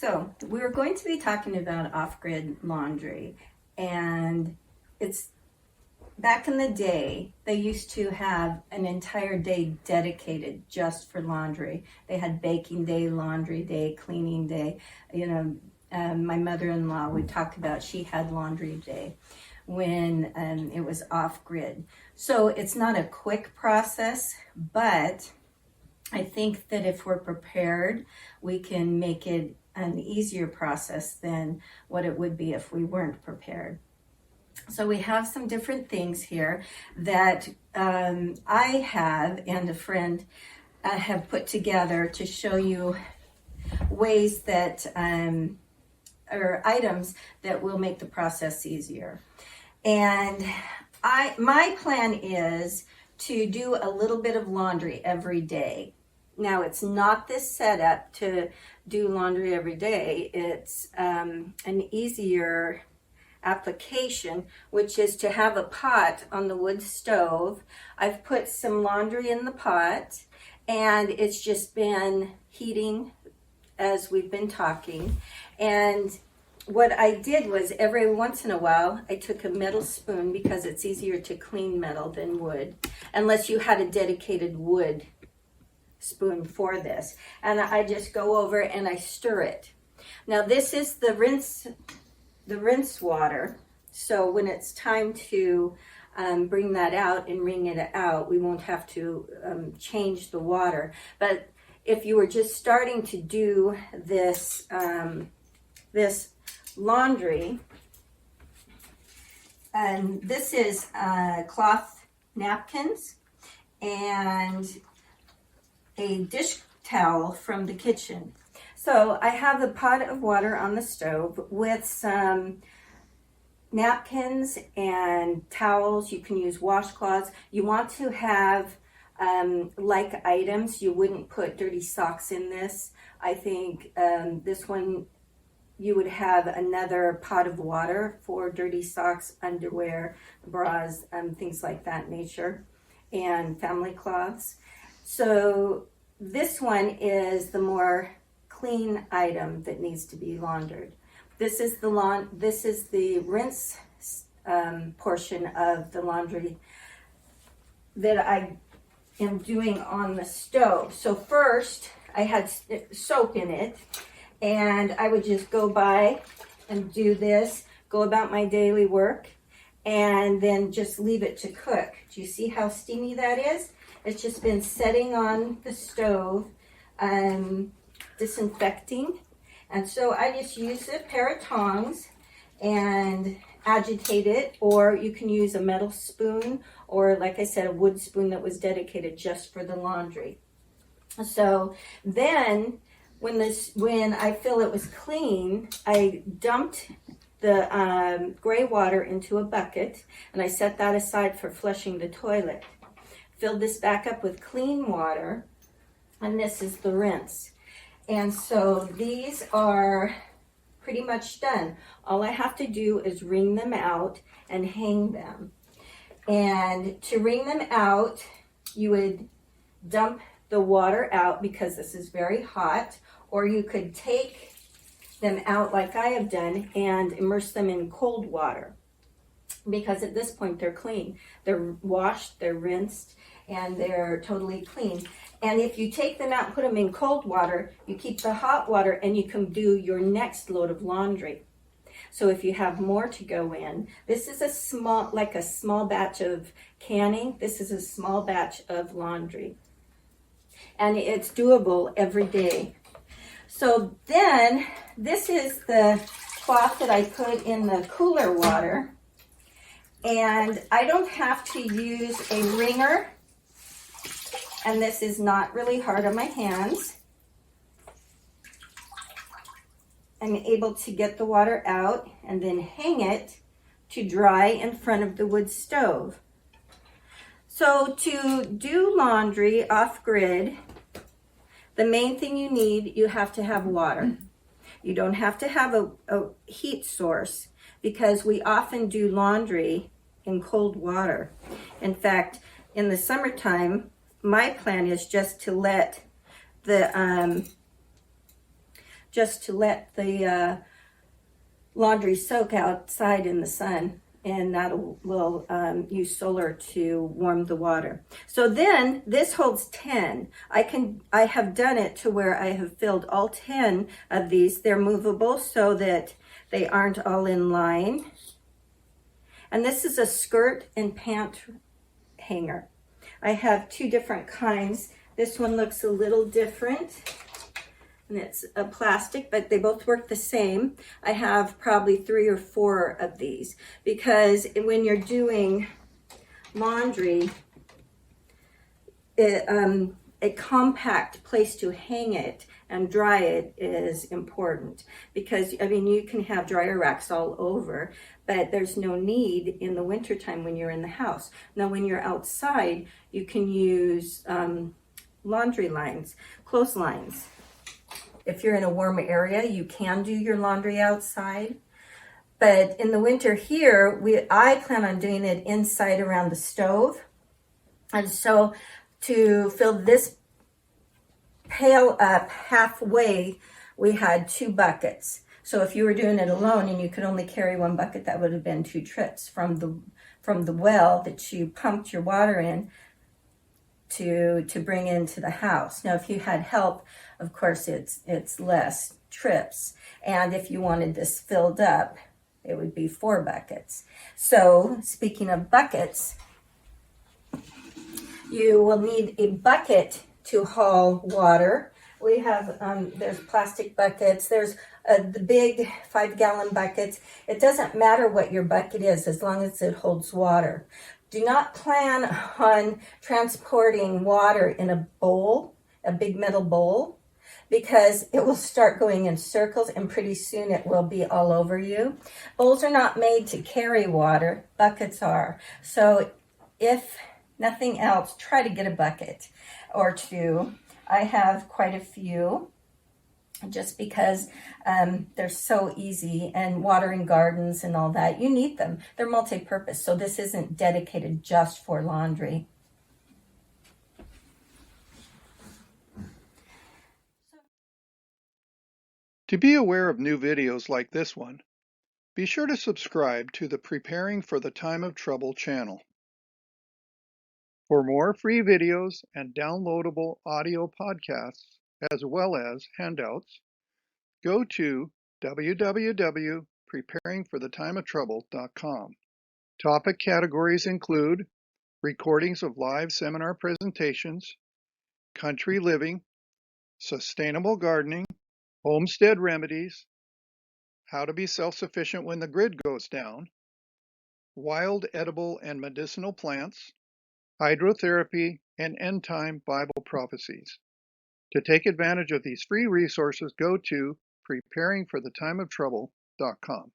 So we're going to be talking about off-grid laundry, and it's back in the day, they used to have an entire day dedicated just for laundry. They had baking day, laundry day, cleaning day. My mother-in-law would talk about she had laundry day when it was off-grid. So it's not a quick process, but I think that if we're prepared, we can make it an easier process than what it would be if we weren't prepared. So we have some different things here that I have and a friend have put together to show you ways that, or items that will make the process easier. And my plan is to do a little bit of laundry every day. Now, it's not this setup to do laundry every day. It's an easier application, which is to have a pot on the wood stove. I've put some laundry in the pot, and it's just been heating as we've been talking. And what I did was every once in a while, I took a metal spoon because it's easier to clean metal than wood, unless you had a dedicated wood spoon for this. And I just go over and I stir it. Now this is the rinse water. So when it's time to bring that out and wring it out, we won't have to change the water. But if you were just starting to do this, this laundry, and this is cloth napkins and a dish towel from the kitchen. So I have a pot of water on the stove with some napkins and towels. You can use washcloths. You want to have like items. You wouldn't put dirty socks in this. I think this one, you would have another pot of water for dirty socks, underwear, bras, things like that nature, and family cloths. So this one is the more clean item that needs to be laundered. This is the rinse portion of the laundry that I am doing on the stove. So first I had soap in it, and I would just go by and do this, go about my daily work, and then just leave it to cook. Do you see how steamy that is? It's just been setting on the stove, disinfecting. And so I just use a pair of tongs and agitate it, or you can use a metal spoon, or like I said, a wood spoon that was dedicated just for the laundry. So then when I feel it was clean, I dumped the gray water into a bucket, and I set that aside for flushing the toilet. Filled this back up with clean water, and this is the rinse. And so these are pretty much done. All I have to do is wring them out and hang them. And to wring them out, you would dump the water out because this is very hot, or you could take them out like I have done and immerse them in cold water, because at this point they're clean. They're washed, they're rinsed, and they're totally clean. And if you take them out and put them in cold water, you keep the hot water and you can do your next load of laundry. So if you have more to go in, this is a small batch of canning. This is a small batch of laundry. And it's doable every day. So then, this is the cloth that I put in the cooler water. And I don't have to use a wringer. And this is not really hard on my hands. I'm able to get the water out and then hang it to dry in front of the wood stove. So to do laundry off-grid, the main thing you have to have water. You don't have to have a heat source, because we often do laundry in cold water. In fact, in the summertime, my plan is just to let the just to let the laundry soak outside in the sun, and that will use solar to warm the water. So then this holds 10. I have done it to where I have filled all 10 of these. They're movable so that they aren't all in line. And this is a skirt and pant hanger. I have two different kinds. This one looks a little different, and it's a plastic, but they both work the same. I have probably 3 or 4 of these, because when you're doing laundry, a compact place to hang it and dry it is important, because I mean, you can have dryer racks all over, but there's no need in the wintertime when you're in the house. Now when you're outside, you can use laundry lines, clotheslines. If you're in a warm area, you can do your laundry outside. But in the winter here, I plan on doing it inside around the stove. And so to fill this pail up halfway, we had 2 buckets. So if you were doing it alone and you could only carry 1 bucket, that would have been 2 trips from the well that you pumped your water in to bring into the house. Now, if you had help, of course, it's less trips. And if you wanted this filled up, it would be 4 buckets. So speaking of buckets, you will need a bucket to haul water. We have, there's plastic buckets. There's the big 5-gallon buckets. It doesn't matter what your bucket is as long as it holds water. Do not plan on transporting water in a bowl, a big metal bowl, because it will start going in circles and pretty soon it will be all over you. Bowls are not made to carry water, buckets are. So if nothing else, try to get a bucket or 2. I have quite a few just because they're so easy, and watering gardens and all that, you need them. They're multi-purpose, so this isn't dedicated just for laundry. To be aware of new videos like this one, be sure to subscribe to the Preparing for the Time of Trouble channel. For more free videos and downloadable audio podcasts, as well as handouts, go to www.preparingforthetimeoftrouble.com. Topic categories include recordings of live seminar presentations, country living, sustainable gardening, homestead remedies, how to be self-sufficient when the grid goes down, wild edible and medicinal plants, hydrotherapy, and end-time Bible prophecies. To take advantage of these free resources, go to preparingforthetimeoftrouble.com.